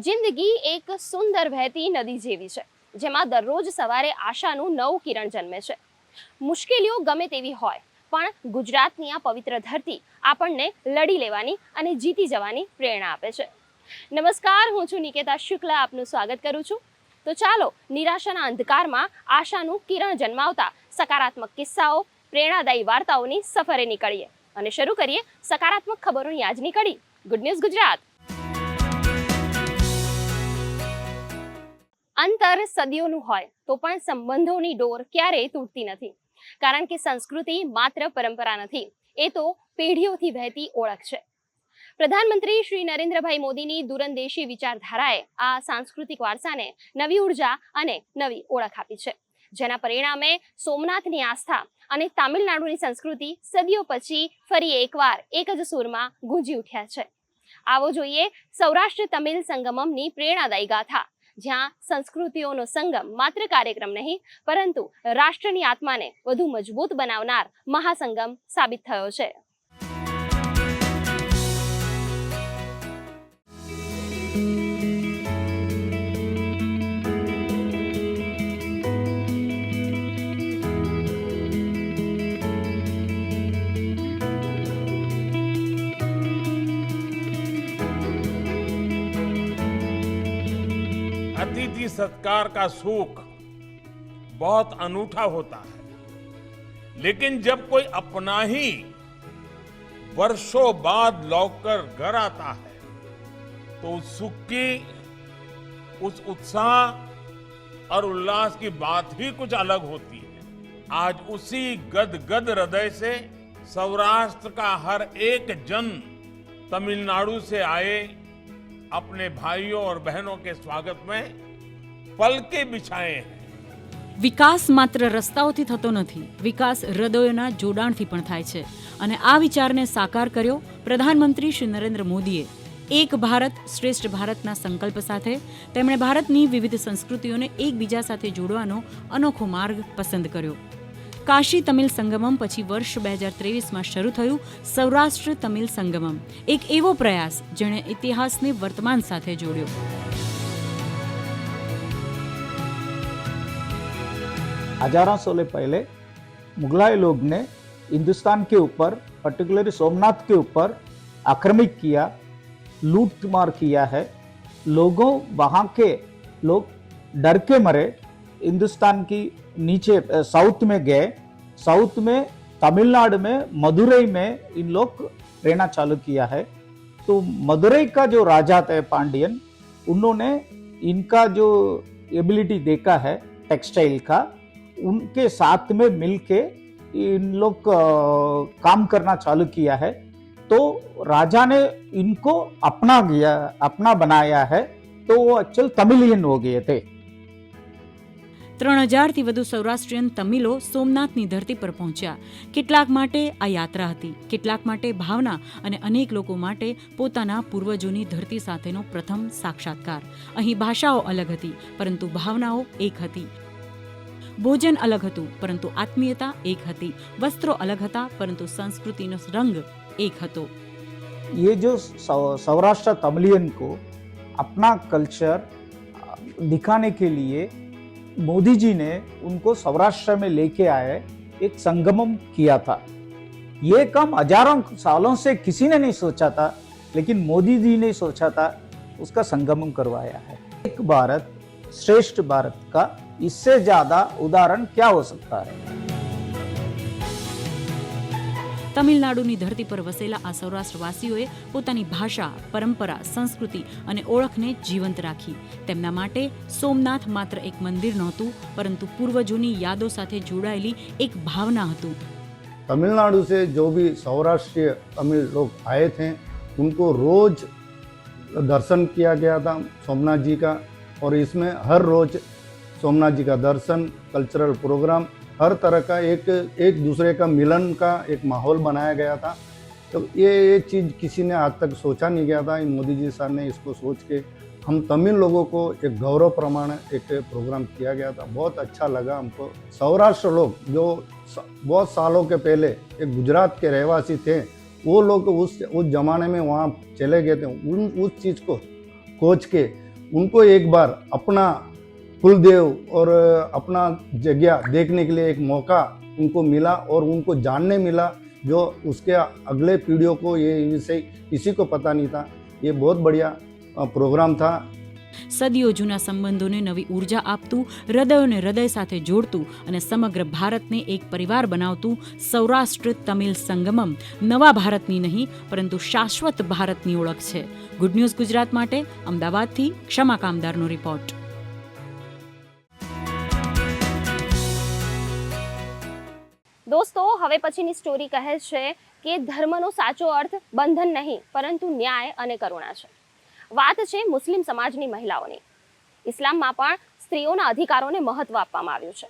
જિંદગી એક સુંદર વહેતી નદી જેવી છે, જેમાં દરરોજ સવારે આશાનું નવું કિરણ જન્મે છે. મુશ્કેલીઓ ગમે તેવી હોય, પણ ગુજરાતની આ પવિત્ર ધરતી આપણને લડી લેવાની અને જીતી જવાની પ્રેરણા આપે છે. નમસ્કાર, હું છું નિકેતા શુક્લા, આપનું સ્વાગત કરું છું. તો ચાલો નિરાશાના અંધકારમાં આશાનું કિરણ જન્માવતા સકારાત્મક કિસ્સાઓ, પ્રેરણાદાયી વાર્તાઓની સફરે નીકળીએ અને શરૂ કરીએ સકારાત્મક ખબરોની આજની કડી. Good news Gujarat. અંતર સદીઓનું હોય તો પણ સંબંધોની ડોર ક્યારેય તૂટતી નથી, કારણ કે સંસ્કૃતિ માત્ર પરંપરા નથી, એ તો પેઢીઓથી વહેતી ઓળખ છે. પ્રધાનમંત્રી શ્રી નરેન્દ્રભાઈ મોદીની દૂરંદેશી વિચારધારાએ આ સાંસ્કૃતિક વારસાને નવી ઉર્જા અને નવી ઓળખ આપી છે, જેના પરિણામે સોમનાથની આસ્થા અને તામિલનાડુની સંસ્કૃતિ સદીઓ પછી ફરી એકવાર એક જ સૂરમાં ગૂંજી ઉઠ્યા છે. આવો જોઈએ સૌરાષ્ટ્ર તમિલ સંગમમની પ્રેરણાદાયી ગાથા, જ્યાં સંસ્કૃતિઓનો સંગમ માત્ર કાર્યક્રમ નહીં, પરંતુ રાષ્ટ્રની આત્માને વધુ મજબૂત બનાવનાર મહાસંગમ સાબિત થયો છે. अतिथि सत्कार का सुख बहुत अनूठा होता है, लेकिन जब कोई अपना ही वर्षों बाद लौटकर घर आता है तो उस सुख की, उस उत्साह और उल्लास की बात ही कुछ अलग होती है. आज उसी गदगद हृदय से सौराष्ट्र का हर एक जन तमिलनाडु से आए अपने भाइयों और बहनों के स्वागत में पलके बिछाए हैं. વિકાસ માત્ર રસ્તાઓથી થતો નથી, વિકાસ હૃદયોના જોડાણથી પણ થાય છે, અને આ વિચારને સાકાર કર્યો પ્રધાનમંત્રી શ્રી નરેન્દ્ર મોદીએ. એક ભારત શ્રેષ્ઠ ભારતના સંકલ્પ સાથે તેમણે ભારતની વિવિધ સંસ્કૃતિઓને એકબીજા સાથે જોડવાનો અનોખો માર્ગ પસંદ કર્યો. કાશી તમિલ સંગમમ પછી વર્ષ 2023માં શરૂ થયું સૌરાષ્ટ્ર તમિલ સંગમમ, એક એવો પ્રયાસ જેણે ઇતિહાસને વર્તમાન સાથે જોડ્યો. हजारों साल पहले मुगलाई लोग ने हिंदुस्तान के ऊपर, पर्टिकुलरली सोमनाथ के ऊपर आक्रमित किया, लूट मार किया है. लोगों वहाँ के लोग डर के मरे हिंदुस्तान की नीचे साउथ में गए. साउथ में तमिलनाडु में मदुरई में इन लोग रहना चालू किया है. तो मदुरई का जो राजा थे पांडियन, उन्होंने इनका जो एबिलिटी देखा है टेक्सटाइल का, उनके साथ में मिलके इन लोग काम करना चालू किया है. तो राजा ने इनको अपना बनाया है, तो वो एक्चुअल तमिलियन हो गए थे. 3000થી વધુ સૌરાષ્ટ્રીયન તમિલો સોમનાથની ધરતી પર પહોંચ્યા. કેટલાક માટે આ યાત્રા હતી, કેટલાક માટે ભાવના, અને અનેક લોકો માટે પોતાના પૂર્વજોની ધરતી સાથેનો પ્રથમ સાક્ષાત્કાર. અહીં ભાષાઓ અલગ હતી, પરંતુ ભાવનાઓ એક હતી. ભોજન અલગ હતું, પરંતુ આત્મીયતા એક હતી. વસ્ત્રો અલગ હતા, પરંતુ સંસ્કૃતિનો રંગ એક હતો. ये जो सौराष्ट्र तमिलियन को अपना कल्चर दिखाने के लिए मोदी जी ने उनको सौराष्ट्र में लेके आए, एक संगमम किया था. ये काम हजारों सालों से किसी ने नहीं सोचा था, लेकिन मोदी जी ने सोचा था, उसका संगमम करवाया है. एक भारत श्रेष्ठ भारत का इससे ज्यादा उदाहरण क्या हो सकता है. તમિલનાડુની ધરતી પર વસેલા આ સૌરાષ્ટ્રવાસીઓએ પોતાની ભાષા, પરંપરા, સંસ્કૃતિ અને ઓળખને જીવંત રાખી. તેમના માટે સોમનાથ માત્ર એક મંદિર નહોતું, પરંતુ પૂર્વજોની यादों સાથે જોડાયેલી એક ભાવના હતું. तमिलनाडु से जो भी सौराष्ट्रीय तमिल लोग आए थे, उनको रोज दर्शन किया गया था सोमनाथ जी का, और इसमें हर रोज सोमनाथ जी का दर्शन, कल्चरल प्रोग्राम, हर तरह का एक दूसरे का मिलन का एक माहौल बनाया गया था. तो ये चीज़ किसी ने आज तक सोचा नहीं गया था. मोदी जी सर ने इसको सोच के हम तमिल लोगों को एक गौरव प्रमाण एक प्रोग्राम किया गया था. बहुत अच्छा लगा हमको. सौराष्ट्र लोग जो बहुत सालों के पहले एक गुजरात के रहवासी थे, वो लोग उस ज़माने में वहाँ चले गए थे. उस चीज़ को खोज के उनको एक बार अपना कुलदेव और अपना जगह देखने के लिए एक मौका उनको मिला और उनको जानने मिला, जो उसके अगले पीढ़ियों को ये विषय किसी को पता नहीं था। ये बहुत बढ़िया प्रोग्राम था। સદીઓ જૂના સંબંધોને નવી ઉર્જા આપતું, હૃદયોને હૃદય સાથે જોડતું અને સમગ્ર ભારતને એક પરિવાર બનાવતું સૌરાષ્ટ્ર તમિલ સંગમમ નવા ભારતની નહીં પરંતુ શાશ્વત ભારતની ઓળખ છે. ગુડ ન્યૂઝ ગુજરાત માટે અમદાવાદથી ક્ષમા કામદારનો રિપોર્ટ. દોસ્તો, હવે પછીની સ્ટોરી કહે છે કે ધર્મનો સાચો અર્થ બંધન નહીં પરંતુ ન્યાય અને કરુણા છે. વાત છે મુસ્લિમ સમાજની મહિલાઓની. ઇસ્લામમાં પણ સ્ત્રીઓના અધિકારોને મહત્વ આપવામાં આવ્યું છે,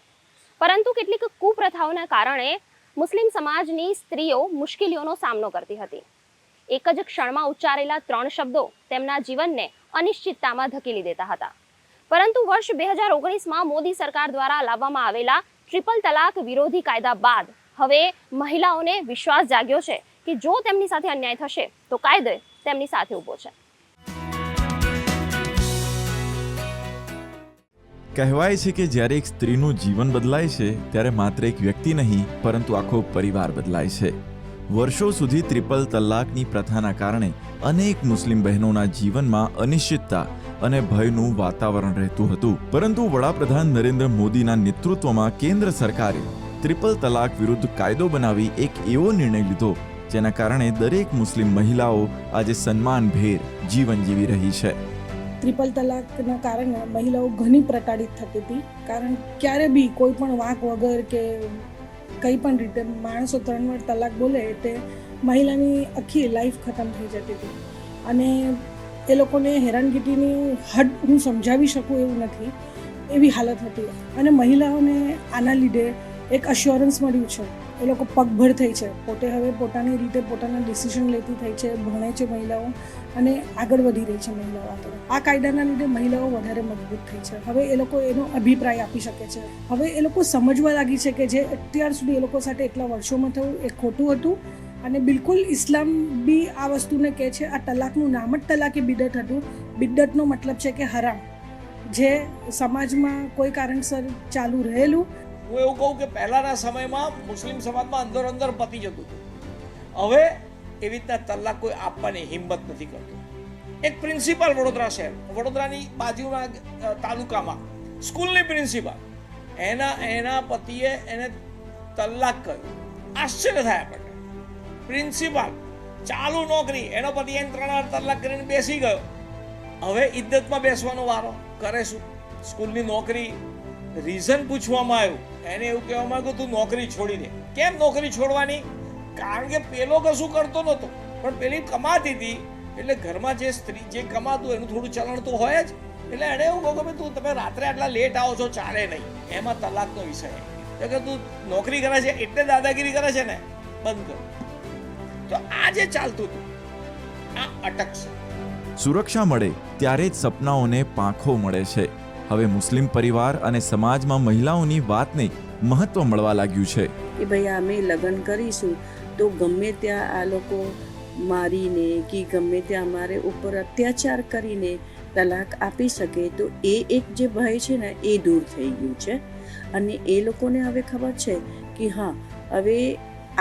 પરંતુ કેટલીક કુપ્રથાઓના કારણે મુસ્લિમ સમાજની સ્ત્રીઓ મુશ્કેલીઓનો સામનો કરતી હતી. એક જ ક્ષણમાં ઉચ્ચારેલા 3 શબ્દો તેમના જીવનને અનિશ્ચિતતામાં ધકેલી દેતા હતા. પરંતુ વર્ષ 2019માં મોદી સરકાર દ્વારા લાવવામાં આવેલા ટ્રિપલ તલાક વિરોધી કાયદા બાદ હવે મહિલાઓને વિશ્વાસ જાગ્યો છે કે જો તેમની સાથે અન્યાય થશે તો કાયદો તેમની સાથે ઊભો છે. કહેવાય છે કે જ્યારે એક સ્ત્રીનું જીવન બદલાય છે ત્યારે માત્ર એક વ્યક્તિ નહીં પરંતુ આખો પરિવાર બદલાય છે. વર્ષો સુધી ટ્રિપલ તલાકની પ્રથાના કારણે અનેક મુસ્લિમ બહેનોના જીવનમાં અનિશ્ચિતતા અને ભયનું વાતાવરણ રહેતું હતું. પરંતુ વડાપ્રધાન નરેન્દ્ર મોદીના નેતૃત્વમાં કેન્દ્ર સરકારે ટ્રિપલ તલાક વિરુદ્ધ કાયદો બનાવી એક એવો નિર્ણય લીધો જેના કારણે દરેક મુસ્લિમ મહિલાઓ આજે સન્માનભેર જીવન જીવી રહી છે. ટ્રિપલ તલાકના કારણે મહિલાઓ ઘણી પ્રતાડિત થતી હતી. કારણ ક્યારે બી કોઈ પણ વાંક વગર કે કંઈ પણ રીતે માણસો 3 વાર તલાક બોલે એટલે મહિલાની આખી લાઈફ ખતમ થઈ જતી હતી. અને એ લોકોને હેરાનગીની હદ હું સમજાવી શકું એવું નથી, એવી હાલત હતી. અને મહિલાઓને આના લીધે એક અશ્યોરન્સ મળ્યું છે. એ લોકો પગભર થઈ છે, પોતે હવે પોતાની રીતે પોતાના ડિસિઝન લેતી થઈ છે, ભણે છે મહિલાઓ અને આગળ વધી રહી છે મહિલાઓ આગળ. આ કાયદાના લીધે મહિલાઓ વધારે મજબૂત થઈ છે. હવે એ લોકો એનો અભિપ્રાય આપી શકે છે. હવે એ લોકો સમજવા લાગી છે કે જે અત્યાર સુધી એ લોકો સાથે એટલા વર્ષોમાં થયું એ ખોટું હતું. અને બિલકુલ ઇસ્લામ બી આ વસ્તુને કહે છે. આ તલાકનું નામ જ તલાકે બિદત હતું. બિદતનો મતલબ છે કે હરામ, જે સમાજમાં કોઈ કારણસર ચાલુ રહેલું. હું એવું કહું કે પહેલાંના સમયમાં મુસ્લિમ સમાજમાં અંદર પતી જતું હતું. હવે એવી રીતના તલાક કોઈ આપવાની હિંમત નથી કરતું. એક પ્રિન્સિપાલ વડોદરા શહેર, વડોદરાની બાજુના તાલુકામાં સ્કૂલની પ્રિન્સિપાલ, એના પતિએ એને તલાક કર્યો. આશ્ચર્ય થાય આપણને. પ્રિન્સિપાલ ચાલુ નોકરી, એનો પતિ એને 3 વાર તલાક કરીને બેસી ગયો. હવે ઇદ્દતમાં બેસવાનો વારો કરે શું? સ્કૂલની નોકરી, રીઝન પૂછવામાં આવ્યું, એને એવું કહેવામાં આવ્યું તું નોકરી છોડી દે. કેમ નોકરી છોડવાની? કારણ કે પેલો કશું કરતો નહોતો પણ પેલી કમાતી હતી, એટલે ઘરમાં જે સ્ત્રી જે કમાતું એનું થોડું ચલણ તો હોય જ. એટલે એણે એવું કહ્યું કે તું તમે રાત્રે આટલા લેટ આવો છો ચાલે નહીં. એમાં તલાકનો વિષય એટલે કે તું નોકરી કરે છે એટલે દાદાગીરી કરે છે ને, બંધ કર. તો આ જે ચાલતું હતું આ અટકશે. સુરક્ષા મળે ત્યારે જ સપનાઓને પાંખો મળે છે. હવે મુસ્લિમ પરિવાર અને સમાજમાં મહિલાઓની વાતને મહત્વ મળવા લાગ્યું છે કે ભાઈ અમે લગ્ન કરીશું તો ગમે ત્યાં આ લોકો મારીને કે ગમે ત્યાં અમારે ઉપર અત્યાચાર કરીને તલાક આપી શકે, તો એ એક જે ભય છે ને એ દૂર થઈ ગયું છે. અને એ લોકોને હવે ખબર છે કે હા, હવે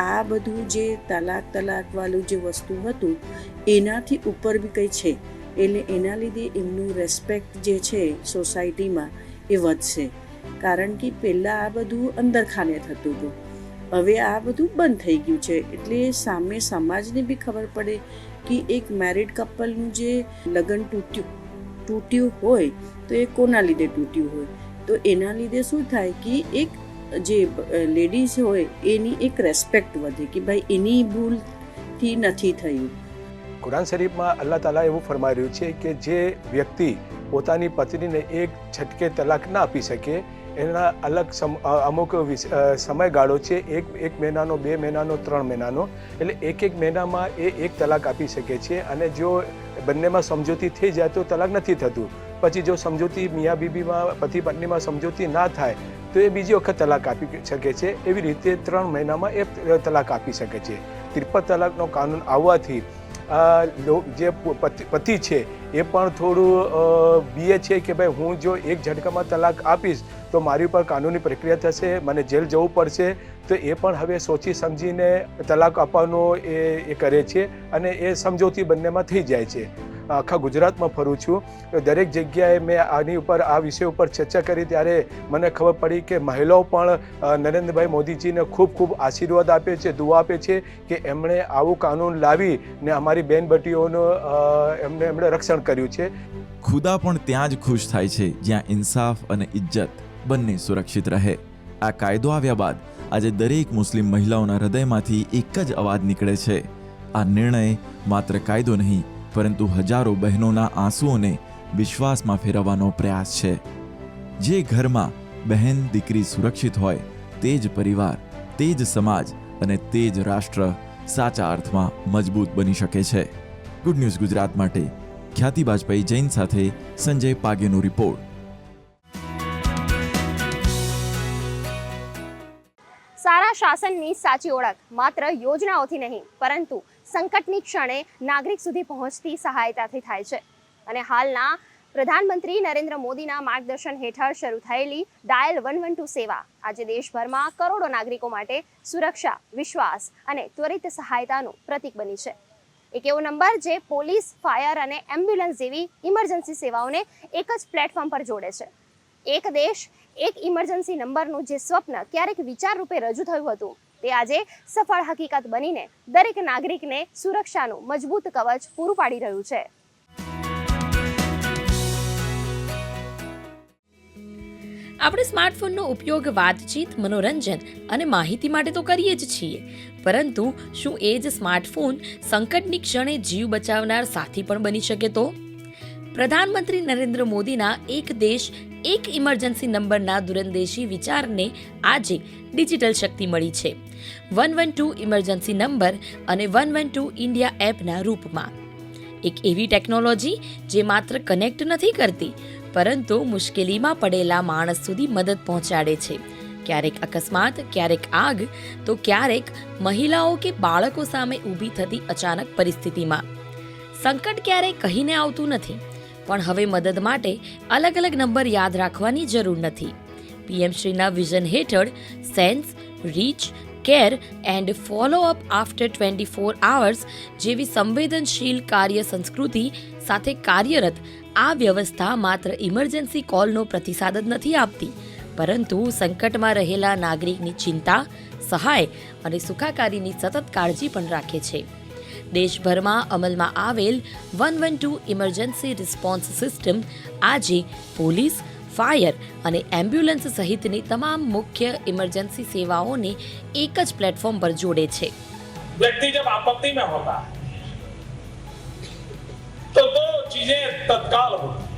આ બધું જે તલાકવાળું જે વસ્તુ હતું એનાથી ઉપર બી કંઈ છે. એટલે એના લીધે એમનું રેસ્પેક્ટ જે છે સોસાયટીમાં એ વધશે. કારણ કે પહેલાં આ બધું અંદરખાને થતું હતું, હવે આ બધું બંધ થઈ ગયું છે. એટલે સામે સમાજને બી ખબર પડે કે એક મેરિડ કપલનું જે લગ્ન તૂટ્યું હોય તો એ કોના લીધે તૂટ્યું હોય. તો એના લીધે શું થાય કે એક જે લેડીઝ હોય એની એક રેસ્પેક્ટ વધે કે ભાઈ એની ભૂલથી નથી થયું. કુરાન શરીફમાં અલ્લાહ તાલા એવું ફરમાઈ રહ્યું છે કે જે વ્યક્તિ પોતાની પત્નીને એક છટકે તલાક ના આપી શકે, એના અલગ અમુક સમયગાળો છે, એક મહિનાનો, 2 મહિનાનો, 3 મહિનાનો. એટલે એક મહિનામાં એ એક તલાક આપી શકે છે. અને જો બંનેમાં સમજૂતી થઈ જાય તો તલાક નથી થતું. પછી જો સમજૂતી મિયા બીબીમાં, પતિ પત્નીમાં સમજૂતી ના થાય તો એ બીજી વખત તલાક આપી શકે છે. એવી રીતે 3 મહિનામાં એ તલાક આપી શકે છે. 3 તલાકનો કાનૂન આવવાથી જે પતિ છે એ પણ થોડું બીએ છે કે ભાઈ હું જો એક ઝટકામાં તલાક આપીશ તો મારી ઉપર કાનૂની પ્રક્રિયા થશે, મને જેલ જવું પડશે, તો એ પણ હવે સોચી સમજીને તલાક આપવાનો એ કરે છે અને એ સમજૂતી બંનેમાં થઈ જાય છે. આખા ગુજરાતમાં ફરું છું તો દરેક જગ્યાએ મેં આની ઉપર આ વિષય ઉપર ચર્ચા કરી ત્યારે મને ખબર પડી કે મહિલાઓ પણ નરેન્દ્રભાઈ મોદીજીને ખૂબ ખૂબ આશીર્વાદ આપે છે, દુઆ આપે છે કે એમણે આવું કાનૂન લાવી ને અમારી બેન બેટીઓનું એમણે રક્ષણ કર્યું છે. ખુદા પણ ત્યાં જ ખુશ થાય છે જ્યાં ઇન્સાફ અને ઇજ્જત બંને સુરક્ષિત રહે. આ કાયદો આવ્યા બાદ આજે દરેક મુસ્લિમ મહિલાઓના હૃદયમાંથી એક જ અવાજ નીકળે છે. આ નિર્ણય માત્ર કાયદો નહીં પરંતુ હજારો બહેનોના આંસુઓને વિશ્વાસમાં ફેરવવાનો પ્રયાસ છે. જે ઘરમાં બહેન દીકરી સુરક્ષિત હોય તે જ પરિવાર, તે જ સમાજ અને તે જ રાષ્ટ્ર સાચા અર્થમાં મજબૂત બની શકે છે. ગુડ ન્યૂઝ ગુજરાત માટે ખ્યાતિ બાજપાઈ જૈન સાથે સંજય પાગેનો રિપોર્ટ. સારા શાસનની સાચી ઓળખ માત્ર યોજનાઓથી નહીં પરંતુ સંકટની ક્ષણે નાગરિક સુધી પહોંચતી સહાયતાથી થાય છે. અને હાલના પ્રધાનમંત્રી નરેન્દ્ર મોદીના માર્ગદર્શન હેઠળ શરૂ થયેલી ડાયલ 112 સેવા આજે દેશભરમાં કરોડો નાગરિકો માટે સુરક્ષા, વિશ્વાસ અને ત્વરિત સહાયતાનું પ્રતીક બની છે. એક એવો નંબર જે પોલીસ, ફાયર અને એમ્બ્યુલન્સ જેવી ઇમરજન્સી સેવાઓને એક જ પ્લેટફોર્મ પર જોડે છે. એક દેશ એક ઇમરજન્સી નંબરનું જે સ્વપ્ન ક્યારેક વિચાર રૂપે રજૂ થયું હતું તે આજે સફળ હકીકત બનીને દરેક નાગરિકને સુરક્ષાનું મજબૂત કવચ પૂરું પાડી રહ્યું છે. આપણે સ્માર્ટફોનનો ઉપયોગ વાતચીત, મનોરંજન અને માહિતી માટે તો કરીએ જ છીએ, પરંતુ શું એ જ સ્માર્ટફોન સંકટની ક્ષણે જીવ બચાવનાર સાથી પણ બની શકે તો? પ્રધાનમંત્રી નરેન્દ્ર મોદીના એક દેશ એક ઇમરજન્સી નંબરના દૂરંદેશી વિચારને આજે ડિજિટલ શક્તિ મળી છે. 112 ઇમરજન્સી નંબર અને 112 ઇન્ડિયા એપના રૂપમાં. એક એવી ટેકનોલોજી જે માત્ર કનેક્ટ નથી કરતી પરંતુ મુશ્કેલીમાં પડેલા માણસ સુધી મદદ પહોંચાડે છે. ક્યારેક અકસ્માત, ક્યારેક આગ, તો ક્યારેક મહિલાઓ કે બાળકો સામે ઊભી થતી અચાનક પરિસ્થિતિમાં. સંકટ ક્યારેય કહીને આવતું નથી, પણ હવે મદદ માટે અલગ અલગ નંબર યાદ રાખવાની જરૂર નથી. પીએમ શ્રીના વિઝન હેઠળ sense, reach, care and follow up after 24 hours જેવી સંવેદનશીલ કાર્ય સંસ્કૃતિ સાથે કાર્યરત આ વ્યવસ્થા માત્ર ઇમરજન્સી કોલનો પ્રતિસાદ જ નથી આપતી, પરંતુ સંકટમાં રહેલા નાગરિકની ચિંતા, સહાય અને સુખાકારીની સતત કાળજી પણ રાખે છે. દેશભરમાં અમલમાં આવેલ 112 ઇમરજન્સી રિસ્પોન્સ સિસ્ટમ આજે પોલીસ, ફાયર અને એમ્બ્યુલન્સ સહિતની તમામ મુખ્ય ઇમરજન્સી સેવાઓને એક જ પ્લેટફોર્મ પર જોડે છે. व्यक्ति जब आपत्ति में होता है तो दो चीजें तत्काल होती है.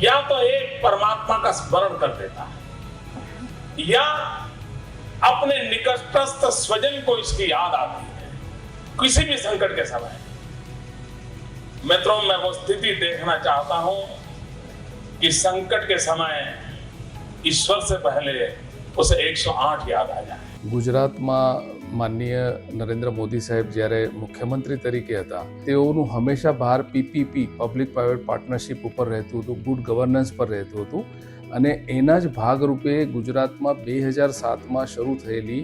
या तो एक परमात्मा का स्मरण कर देता है या अपने निकटस्थ स्वजन को इसकी याद आती है किसी भी संकट के समय. मित्रों, मैं वो स्थिति देखना चाहता हूं कि संकट के समय ईश्वर से पहले उसे 108 याद आ जाए. ગુજરાતમાં માનનીય નરેન્દ્ર મોદી સાહેબ જ્યારે મુખ્યમંત્રી તરીકે હતા તેઓનું હંમેશા ભાર પીપીપી પબ્લિક પ્રાઇવેટ પાર્ટનરશિપ ઉપર રહેતું હતું, ગુડ ગવર્નન્સ પર રહેતું હતું. અને એના જ ભાગરૂપે ગુજરાતમાં 2007માં શરૂ થયેલી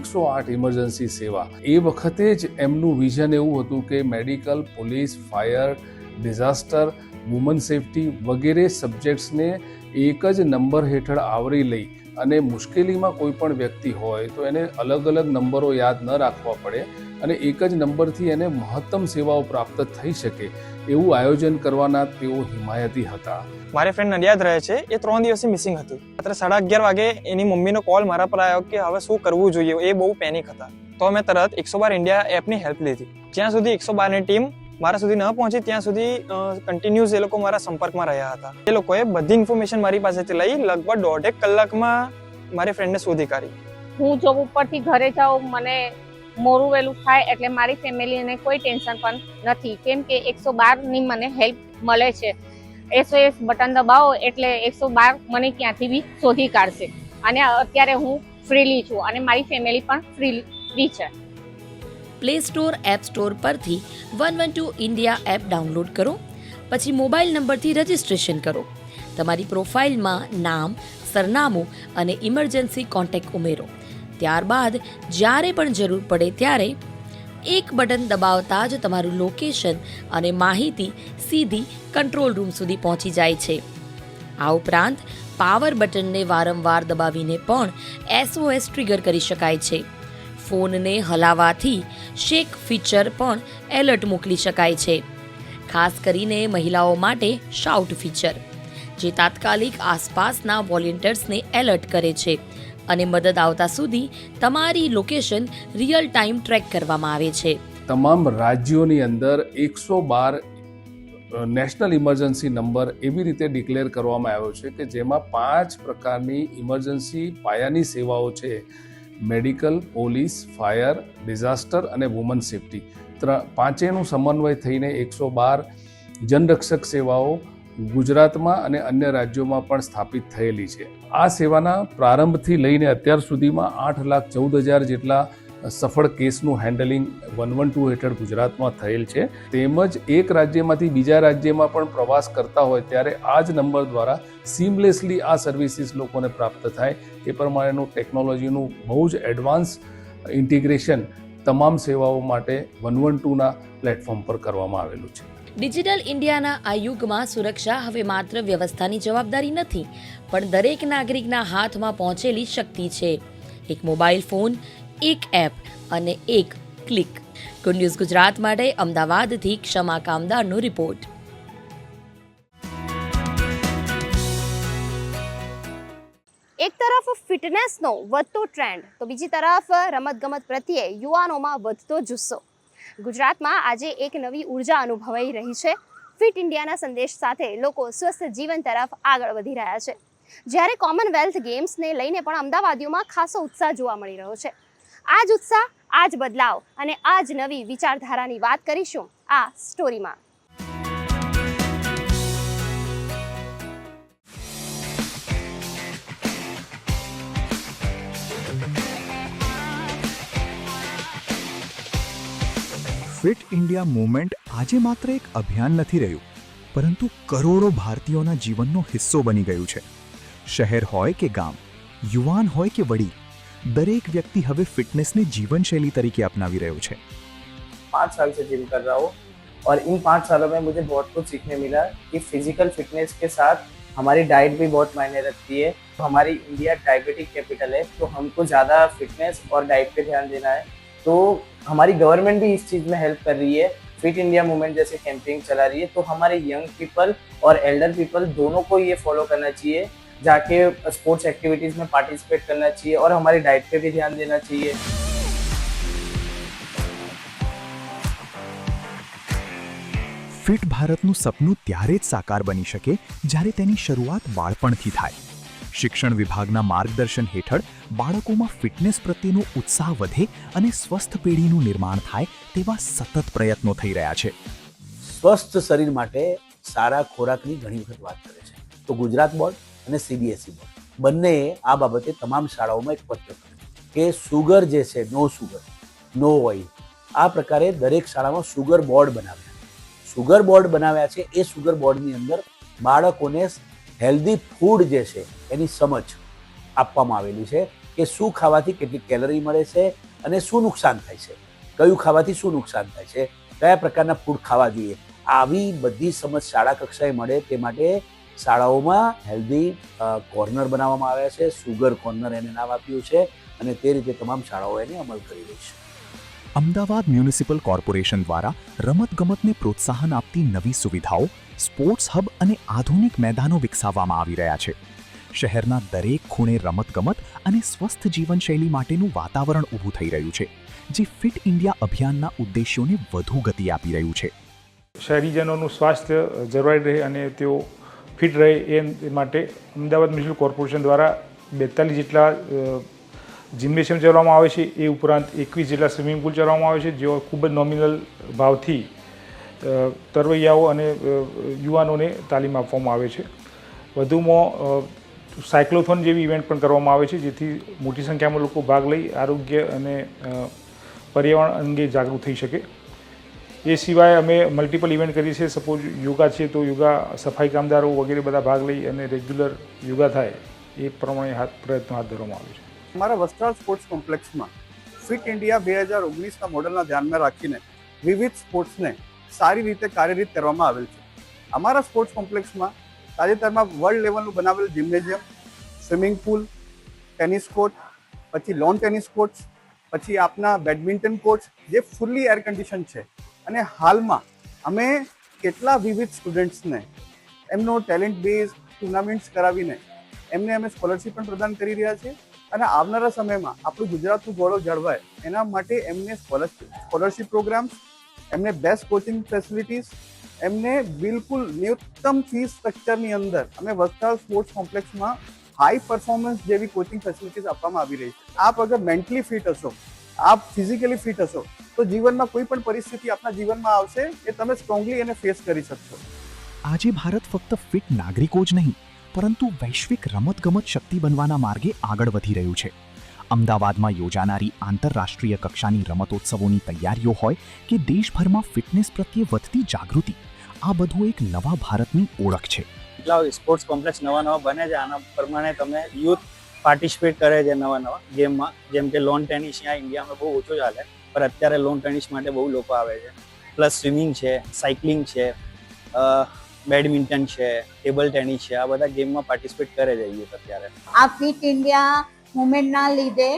108 ઇમરજન્સી સેવા, એ વખતે જ એમનું વિઝન એવું હતું કે medical, police, fire, disaster, woman safety વગેરે સબ્જેક્ટ્સને એક જ નંબર હેઠળ આવરી લઈ અને મુશ્કેલીમાં કોઈ પણ વ્યક્તિ હોય તો એને અલગ અલગ નંબરો યાદ ન રાખવા પડે અને એક જ નંબરથી એને મહત્તમ સેવાઓ પ્રાપ્ત થઈ શકે એવું આયોજન કરવાના તેઓ હિમાયતી હતા. મારી ફ્રેન્ડ નડિયાદ રહે છે, એ 3 દિવસથી મિસિંગ હતી. રાત્રે 11:30 વાગે એની મમ્મીનો કોલ મારા પર આવ્યો કે હવે શું કરવું જોઈએ. એ બહુ પેનિક હતા. તો મેં તરત 112 ઇન્ડિયા એપની હેલ્પ લીધી. જ્યાં સુધી 112ની ટીમ મારા સુધી ન પહોંચી ત્યાં સુધી કન્ટિન્યુઅસ એ લોકો મારા સંપર્કમાં રહ્યા હતા. એ લોકોએ બધી ઇન્ફોર્મેશન મારી પાસેથી લઈ લગભગ 1.5 કલાકમાં મારી ફ્રેન્ડને શોધી કાઢી. હું જોબ ઉપરથી ઘરે જાઉં, મને મોડું વહેલું થાય એટલે મારી ફેમિલીને કોઈ ટેન્શન પણ નથી, કેમ કે 112ની મને હેલ્પ મળે છે. SOS બટન દબાવો એટલે 112 મને ક્યાંથી બી શોધી કાઢશે. અને અત્યારે હું ફ્રીલી છું અને મારી ફેમિલી પણ ફ્રીલી છે. પ્લે સ્ટોર એપ સ્ટોર પરથી 112 ઇન્ડિયા એપ ડાઉનલોડ કરો. પછી મોબાઈલ નંબરથી રજિસ્ટ્રેશન કરો. તમારી પ્રોફાઇલમાં નામ, સરનામું અને ઇમરજન્સી કોન્ટેક્ટ ઉમેરો. ત્યારબાદ જ્યારે પણ જરૂર પડે ત્યારે એક બટન દબાવતા જ તમારું લોકેશન અને માહિતી સીધી કંટ્રોલ રૂમ સુધી પહોંચી જાય છે. આ ઉપરાંત પાવર બટનને વારંવાર દબાવીને પણ SOS ટ્રિગર કરી શકાય છે. ફોનને હલાવવાથી શેક ફીચર પણ એલર્ટ મોકલી શકાય છે. ખાસ કરીને મહિલાઓ માટે શાઉટ ફીચર, જે તાત્કાલિક આસપાસના વોલેન્ટિયર્સને એલર્ટ કરે છે અને મદદ આવતા સુધી તમારી લોકેશન રિયલ ટાઈમ ટ્રેક કરવામાં આવે છે. તમામ રાજ્યોની અંદર 112 નેશનલ ઇમરજન્સી નંબર એવી રીતે ડિક્લેર કરવામાં આવ્યો છે કે જેમાં 5 પ્રકારની ઇમરજન્સી પાયાની સેવાઓ છે: મેડિકલ, પોલીસ, ફાયર, ડિઝાસ્ટર અને વુમન સેફ્ટી. પાંચેયનું સમન્વય થઈને 112 જનરક્ષક સેવાઓ ગુજરાતમાં અને અન્ય રાજ્યોમાં પણ સ્થાપિત થયેલી છે. આ સેવાના પ્રારંભથી લઈને અત્યાર સુધીમાં 8,14,000 જેટલા સફળ કેસનું હેન્ડલિંગ 112 હેઠળ ગુજરાતમાં થયેલ છે. તેમજ એક રાજ્યમાંથી બીજા રાજ્યમાં પણ પ્રવાસ કરતા હોય ત્યારે આ જ નંબર દ્વારા સીમલેસલી આ સર્વિસીસ લોકોને પ્રાપ્ત થાય એ પ્રમાણેનું ટેકનોલોજીનું બહુ જ એડવાન્સ ઇન્ટિગ્રેશન તમામ સેવાઓ માટે 112ના પ્લેટફોર્મ પર કરવામાં આવેલું છે. ડિજિટલ ઇન્ડિયાના આ યુગમાં સુરક્ષા હવે માત્ર વ્યવસ્થાની જવાબદારી નથી, પણ દરેક નાગરિકના હાથમાં પહોંચેલી શક્તિ છે. એક મોબાઈલ ફોન, એક એપ અને એક ક્લિક. ગુડ ન્યૂઝ ગુજરાત માટે અમદાવાદથી ક્ષમા કામદારનો રિપોર્ટ. એક તરફ ફિટનેસનો વધતો ટ્રેન્ડ તો બીજી તરફ રમતગમત પ્રત્યે યુવાનોમાં વધતો જુસ્સો. ગુજરાતમાં આજે એક નવી ઉર્જા અનુભવાઈ રહી છે. ફિટ ઇન્ડિયાના સંદેશ સાથે લોકો સ્વસ્થ જીવન તરફ આગળ વધી રહ્યા છે. જ્યારે કોમનવેલ્થ ગેમ્સને લઈને પણ અમદાવાદીઓમાં ખાસો ઉત્સાહ જોવા મળી રહ્યો છે. આ જ ઉત્સાહ, આ જ બદલાવ અને આ જ નવી વિચારધારાની વાત કરીશું આ સ્ટોરીમાં. ફિટ ઇન્ડિયા મૂવમેન્ટ આજે માત્ર એક અભિયાન નથી રહ્યું, પરંતુ કરોડો ભારતીયોના જીવનનો હિસ્સો બની ગયું છે. શહેર હોય કે ગામ, યુવાન હોય કે વડીલ, दरेक व्यक्ति हवे फिटनेस ने जीवन शैली तरीके अपनावी रहे छे। 5 साल से जिम कर रहा हूँ और इन 5 सालों में मुझे बहुत कुछ सीखने मिला कि फिजिकल फिटनेस के साथ हमारी डाइट भी बहुत मायने रखती है। हमारी इंडिया डायबिटिक कैपिटल है, तो हमको ज़्यादा फिटनेस और डाइट पे ध्यान देना है। तो हमारी गवर्नमेंट भी इस चीज़ में हेल्प कर रही है, फिट इंडिया मूवमेंट जैसे कैंपेन चला रही है। तो हमारे यंग पीपल और एल्डर पीपल दोनों को ये फॉलो करना चाहिए, जाके स्पोर्ट्स एक्टिविटीज़ में पार्टिसिपेट करना चाहिए और हमारी डाइट पे भी ध्यान देना चाहिए। फिट भारतનું સપનું ત્યારે જ સાકાર બની શકે જ્યારે તેની શરૂઆત બાળપણથી થાય. શિક્ષણ વિભાગના માર્ગદર્શન હેઠળ બાળકોમાં ફિટનેસ પ્રત્યેનો ઉત્સાહ વધે અને સ્વસ્થ પેઢીનું નિર્માણ થાય તેવા સતત પ્રયત્નો થઈ રહ્યા છે. સ્વસ્થ શરીર માટે સારા ખોરાકની ઘણી વખત વાત કરે છે, તો ગુજરાત બોર્ડ અને CBSE બોર્ડ બંને આ બાબતે તમામ શાળાઓમાં એક પત્ર કર્યો કે સુગર જે છે, નો સુગર નો ઓઇલ, આ પ્રકારે દરેક શાળામાં સુગર બોર્ડ બનાવ્યા. સુગર બોર્ડ બનાવ્યા છે. એ સુગર બોર્ડની અંદર બાળકોને હેલ્ધી ફૂડ જે છે એની સમજ આપવામાં આવેલી છે કે શું ખાવાથી કેટલી કેલરી મળે છે અને શું નુકસાન થાય છે, કયું ખાવાથી શું નુકસાન થાય છે, કયા પ્રકારના ફૂડ ખાવા જોઈએ. આવી બધી સમજ શાળા કક્ષાએ મળે તે માટે શાળાઓમાં હેલ્ધી કોર્નર બનાવવામાં આવ્યા છે. સુગર કોર્નર એને નામ આપ્યું છે અને તે રીતે તમામ શાળાઓ એને અમલ કરી રહી છે. અમદાવાદ મ્યુનિસિપલ કોર્પોરેશન દ્વારા રમતગમતને પ્રોત્સાહન આપતી નવી સુવિધાઓ, સ્પોર્ટ્સ હબ અને આધુનિક મેદાનો વિકસાવવામાં આવી રહ્યા છે. શહેરના દરેક ખૂણે રમતગમત અને સ્વસ્થ જીવનશૈલી માટેનું વાતાવરણ ઊભું થઈ રહ્યું છે, જે ફિટ ઇન્ડિયા અભિયાનના ઉદ્દેશ્યોને વધુ ગતિ આપી રહ્યું છે. શહેરીજનોનું સ્વાસ્થ્ય જળવાઈ રહે અને તેઓ ફિટ રહે એ માટે અમદાવાદ મ્યુનિસિપલ કોર્પોરેશન દ્વારા 42 જેટલા જિમ્નેશિયમ ચલાવવામાં આવે છે. એ ઉપરાંત 21 જેટલા સ્વિમિંગ પુલ ચલાવવામાં આવે છે, જેઓ ખૂબ જ નોમિનલ ભાવથી તરવૈયાઓ અને યુવાનોને તાલીમ આપવામાં આવે છે. વધુમાં સાયક્લોથોન જેવી ઇવેન્ટ પણ કરવામાં આવે છે, જેથી મોટી સંખ્યામાં લોકો ભાગ લઈ આરોગ્ય અને પર્યાવરણ અંગે જાગૃત થઈ શકે. એ સિવાય અમે મલ્ટિપલ ઇવેન્ટ કરીએ છીએ. સપોઝ યોગા છે તો યોગા સફાઈ કામદારો વગેરે બધા ભાગ લઈ અને રેગ્યુલર યોગા થાય એ પ્રમાણે પ્રયત્નો હાથ ધરવામાં આવે છે. અમારા વસ્ત્રાલ સ્પોર્ટ્સ કોમ્પ્લેક્સમાં ફિટ ઇન્ડિયા 2019ના મોડલના ધ્યાનમાં રાખીને વિવિધ સ્પોર્ટ્સને સારી રીતે કાર્યરત કરવામાં આવેલ છે. અમારા સ્પોર્ટ્સ કોમ્પ્લેક્સમાં તાજેતરમાં વર્લ્ડ લેવલનું બનાવેલ gymnasium, swimming pool, tennis court, પછી લોન ટેનિસ કોર્ટ્સ, પછી આપના બેડમિન્ટન કોર્ટ્સ જે ફૂલ્લી એર કન્ડિશન છે. અને હાલમાં અમે કેટલા વિવિધ સ્ટુડન્ટ્સને એમનો ટેલેન્ટ બેઝ ટુર્નામેન્ટ્સ કરાવીને એમને અમે સ્કોલરશિપ પણ પ્રદાન કરી રહ્યા છીએ. અને આવનારા સમયમાં આપણું ગુજરાતનું ગૌરવ જળવાય એના માટે એમને સ્કોલરશિપ પ્રોગ્રામ્સ, એમને બેસ્ટ કોચિંગ ફેસિલિટીઝ, એમને બિલકુલ ન્યૂનતમ ફીસ સ્ટ્રક્ચરની અંદર અમે વસ્ત્રાલ સ્પોર્ટ્સ કોમ્પ્લેક્સમાં હાઈ પરફોર્મન્સ જેવી કોચિંગ ફેસિલિટીઝ આપવામાં આવી રહી છે. આપ અગર મેન્ટલી ફિટ હશો, આપ ફિઝિકલી ફિટ હશો તો જીવનમાં કોઈ પણ પરિસ્થિતિ આપના જીવનમાં આવશે એ તમે સ્ટ્રોંગલી એને ફેસ કરી શકશો. આજે ભારત ફક્ત ફિટ નાગરિકો જ નહીં પરંતુ વૈશ્વિક રમતગમત શક્તિ બનવાના માર્ગે આગળ વધી રહ્યું છે. અમદાવાદમાં યોજાનારી આંતરરાષ્ટ્રીય કક્ષાની રમતોત્સવોની તૈયારીઓ હોય કે દેશભરમાં ફિટનેસ પ્રત્યે વધતી જાગૃતિ, આ બધું એક નવા ભારતની ઓળખ છે. એટલા સ્પોર્ટ્સ કોમ્પ્લેક્સ નવા બને છે. આના પ્રમાણે તમે યુથ પાર્ટિસિપેટ કરે છે નવા ગેમમાં. જેમ કે લોન ટેનિસ અહીંયા ઇન્ડિયામાં બહુ ઓછો ચાલે, પણ અત્યારે લોન ટેનિસ માટે બહુ લોકો આવે છે. પ્લસ સ્વિમિંગ છે, સાયકલિંગ છે, બેડમિન્ટન છે, ટેબલ ટેનિસ છે, આ બધા ગેમમાં પાર્ટિસિપેટ કરે છે યુથ અત્યારે. આ ફિટ ઇન્ડિયા મુવમેન્ટના લીધે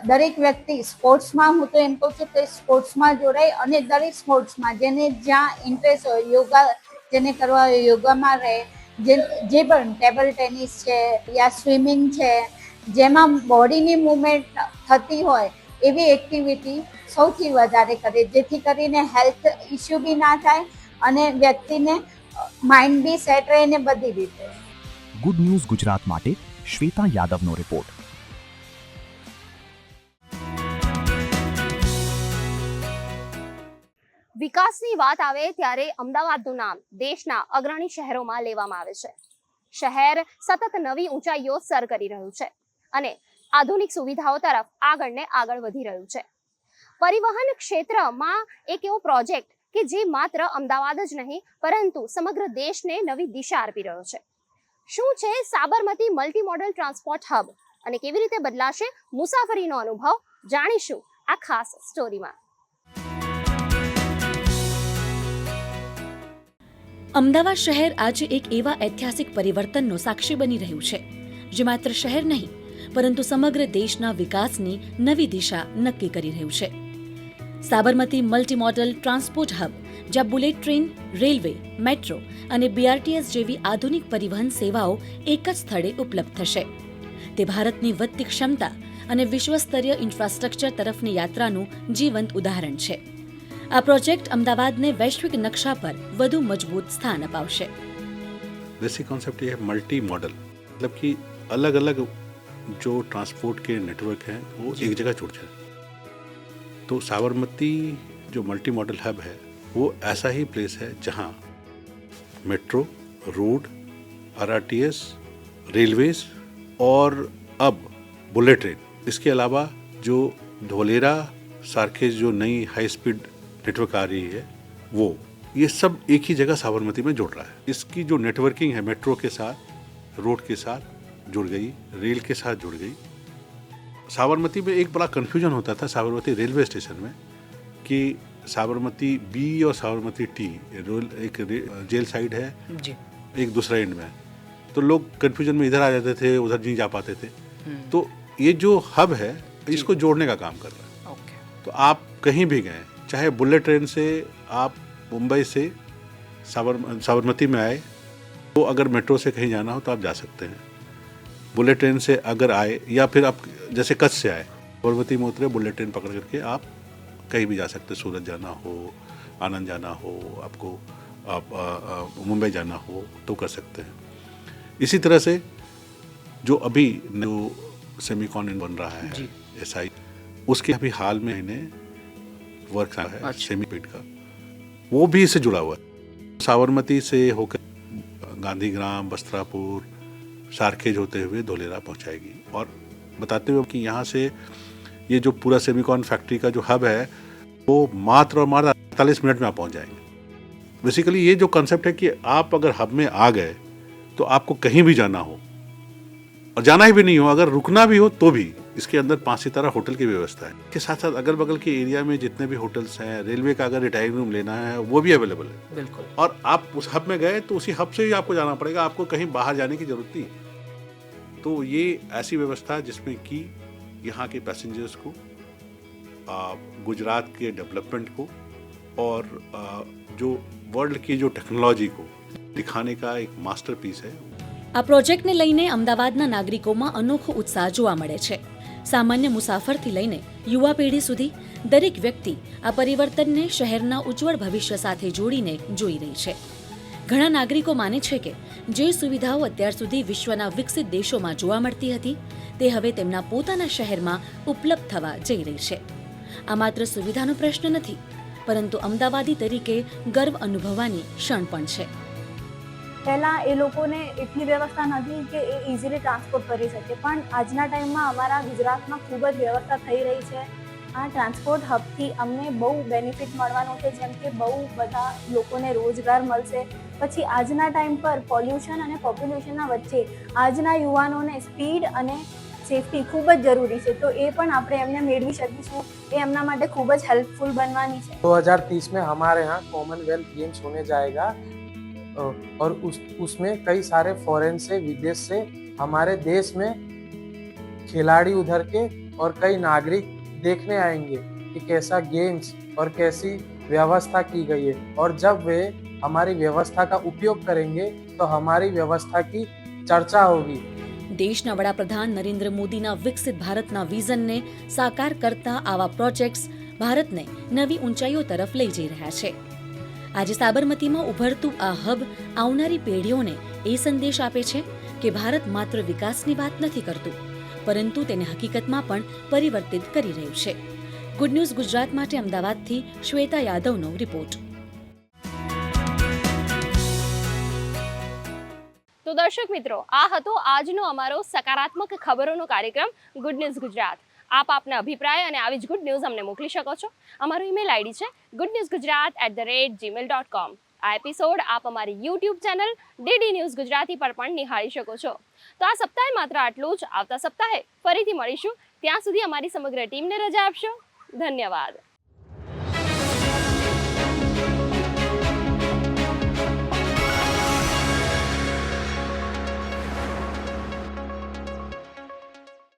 દરેક વ્યક્તિ સ્પોર્ટ્સમાં, હું તો એમ કહું છું કે સ્પોર્ટ્સમાં જોડાય અને દરેક સ્પોર્ટ્સમાં જેને જ્યાં ઇન્ટરેસ્ટ હોય, યોગા જેને કરવા હોય યોગામાં રહે, જે પણ ટેબલ ટેનિસ છે યા સ્વિમિંગ છે, જેમાં બોડીની મૂવમેન્ટ થતી હોય એવી એક્ટિવિટી સૌથી વધારે કરે, જેથી કરીને હેલ્થ ઇસ્યુ બી ના થાય અને વ્યક્તિને માઇન્ડ બી સેટ રહે ને બધી રીતે. ગુડ ન્યૂઝ ગુજરાત માટે શ્વેતા યાદવનો રિપોર્ટ. વિકાસની વાત આવે ત્યારે અમદાવાદનું નામ દેશના અગ્રણી શહેરોમાં લેવામાં આવે છે. શહેર સતત નવી ઊંચાઈઓ સર કરી રહ્યું છે અને આધુનિક સુવિધાઓ તરફ આગળ વધી રહ્યું છે. પરિવહન ક્ષેત્રમાં એક એવો પ્રોજેક્ટ કે જે માત્ર અમદાવાદ જ નહીં પરંતુ સમગ્ર દેશને નવી દિશા આપી રહ્યો છે. શું છે Sabarmati multi modal transport hub અને કેવી રીતે બદલાશે મુસાફરીનો અનુભવ, જાણીશું આ ખાસ સ્ટોરીમાં. અમદાવાદ શહેર આજે એક એવા ઐતિહાસિક પરિવર્તનનો સાક્ષી બની રહ્યું છે જે માત્ર શહેર નહીં પરંતુ સમગ્ર દેશના વિકાસની નવી દિશા નક્કી કરી રહ્યું છે. Sabarmati multi modal transport hub, જ્યાં બુલેટ ટ્રેન, રેલવે, મેટ્રો અને બીઆરટીએસ જેવી આધુનિક પરિવહન સેવાઓ એક જ સ્થળે ઉપલબ્ધ થશે. તે ભારતની વધતી ક્ષમતા અને વિશ્વસ્તરીય ઇન્ફ્રાસ્ટ્રક્ચર તરફની યાત્રાનું જીવંત ઉદાહરણ છે. આ પ્રોજેક્ટ અમદાવાદને વૈશ્વિક नक्शा पर વધુ મજબૂત સ્થાન અપાવશે. बेसिक कॉन्सेप्ट ये है मल्टी मॉडल, मतलब कि अलग अलग जो ट्रांसपोर्ट के नेटवर्क हैं वो एक जगह जुड़ जाए. तो साबरमती जो मल्टी मॉडल हब है वो ऐसा ही प्लेस है जहाँ मेट्रो, रोड, आरआरटीएस, रेलवेज और अब बुलेट ट्रेन, इसके अलावा जो धोलेरा सारखेज जो नई हाई स्पीड नेटवर्क आ रही है वो, ये सब एक ही जगह साबरमती में जुड़ रहा है. इसकी जो नेटवर्किंग है मेट्रो के साथ, रोड के साथ जुड़ गई, रेल के साथ जुड़ गई. साबरमती में एक बड़ा कन्फ्यूजन होता था साबरमती रेलवे स्टेशन में कि साबरमती बी और साबरमती टी, एक जेल साइड है जी, एक दूसरा एंड में है, तो लोग कन्फ्यूजन में इधर आ जाते थे, उधर नहीं जा पाते थे. तो ये जो हब है इसको जोड़ने का काम कर रहा है. तो आप कहीं भी गए, चाहे बुलेट ट्रेन से आप मुंबई से साबरमती में आए तो अगर मेट्रो से कहीं जाना हो तो आप जा सकते हैं. बुलेट ट्रेन से अगर आए या फिर आप जैसे कच्छ से आए, साबरमती में उतरे, बुलेट ट्रेन पकड़ करके आप कहीं भी जा सकते हैं. सूरत जाना हो, आनंद जाना हो, आपको आप मुंबई जाना हो तो कर सकते हैं. इसी तरह से जो अभी जो सेमीकॉन बन रहा है SI, उसके अभी हाल में इन्हें वर्क है सेमीपेट का, वो भी इससे जुड़ा हुआ है. साबरमती से होकर गांधीग्राम, वस्त्रापुर, सारखेज होते हुए धोलेरा पहुंचाएगी. और बताते हुए कि यहाँ से ये जो पूरा सेमिकॉन फैक्ट्री का जो हब है वो मात्र और मात्र 48 मिनट में आप पहुंच जाएंगे। बेसिकली ये जो कंसेप्ट है कि आप अगर हब में आ गए तो आपको कहीं भी जाना हो और जाना ही भी नहीं हो, अगर रुकना भी हो तो भी इसके अंदर 5 सितारा होटल की व्यवस्था है। के साथ साथ अगल बगल के एरिया में जितने भी होटल्स हैं, रेलवे का अगर रिटायरिंग रूम लेना है वो भी अवेलेबल है। बिल्कुल। और आप उस हब में गए तो उसी हब से ही आपको जाना पड़ेगा, आपको कहीं बाहर जाने की जरूरत नहीं। तो ये ऐसी व्यवस्था है जिसमें कि यहाँ के पैसेंजर्स को, गुजरात के डेवलपमेंट को और जो વર્લ્ડ की जो ટેકનોલોજી को दिखाने का एक मास्टरपीस है। આ પ્રોજેક્ટને લઈને અમદાવાદના નાગરિકોમાં અનોખો ઉત્સાહ જોવા મળે છે. સામાન્ય મુસાફરથી લઈને યુવા પેઢી સુધી દરેક વ્યક્તિ આ પરિવર્તનને શહેરના ઉજ્જવળ ભવિષ્ય સાથે જોડીને જોઈ રહી છે. ઘણા નાગરિકો માને છે કે જે સુવિધાઓ અત્યાર સુધી વિશ્વના વિકસિત દેશોમાં જોવા મળતી હતી તે હવે તેમના પોતાના શહેરમાં ઉપલબ્ધ થવા જઈ રહી છે. આ માત્ર સુવિધાનો પ્રશ્ન નથી, પરંતુ અમદાવાદી તરીકે ગર્વ અનુભવવાની ક્ષણ પણ છે. પહેલાં એ લોકોને એટલી વ્યવસ્થા નથી કે એ ઇઝીલી ટ્રાન્સપોર્ટ કરી શકે, પણ આજના ટાઈમમાં અમારા ગુજરાતમાં ખૂબ જ વ્યવસ્થા થઈ રહી છે. આ ટ્રાન્સપોર્ટ હબથી અમને બહુ બેનિફિટ મળવાનું છે, જેમ કે બહુ બધા લોકોને રોજગાર મળશે. પછી આજના ટાઈમ પર પોલ્યુશન અને પોપ્યુલેશનના વચ્ચે આજના યુવાનોને સ્પીડ અને સેફટી ખૂબ જ જરૂરી છે, તો એ પણ આપણે એમને મેળવી શકીશું. એ એમના માટે ખૂબ જ હેલ્પફુલ બનવાની છે. 2030 में हमारे यहाँ कॉमनवेल्थ गेम्स होने जाएगा और उसमें कई सारे फॉरेन से, विदेश से हमारे देश में खिलाड़ी उधर के और कई नागरिक देखने आएंगे कि कैसा गेम्स और कैसी व्यवस्था की गई है, और जब वे हमारी व्यवस्था का उपयोग करेंगे तो हमारी व्यवस्था की चर्चा होगी. દેશના વડાપ્રધાન નરેન્દ્ર મોદીના વિકસિત ભારતના વિઝનને સાકાર કરતા આવા પ્રોજેક્ટ્સ ભારતને નવી ઊંચાઈઓ તરફ લઈ જઈ રહ્યા છે. આજે સાબરમતીમાં ઉભરતું આ હબ આવનારી પેઢીઓને એ સંદેશ આપે છે કે ભારત માત્ર વિકાસની વાત નથી કરતું, પરંતુ તેને હકીકતમાં પણ પરિવર્તિત કરી રહ્યું છે. ગુડ ન્યૂઝ ગુજરાત માટે અમદાવાદથી શ્વેતા યાદવનો રિપોર્ટ. તો દર્શક મિત્રો, આ હતો આજનો અમારો સકારાત્મક ખબરોનો કાર્યક્રમ ગુડ ન્યૂઝ ગુજરાત. આપ આપના અભિપ્રાય અને આવી જ ગુડ ન્યૂઝ અમને મોકલી શકો છો. અમારો ઈમેલ આઈડી છે goodnewsgujarat@gmail.com. આ એપિસોડ આપ અમારી YouTube channel DD news Gujarati પર પણ નિહાળી શકો છો. તો આ સપ્તાહે માત્ર આટલું જ. આવતા સપ્તાહે ફરીથી મળીશું. ત્યાં સુધી અમારી સમગ્ર ટીમને રજા આપશો. ધન્યવાદ.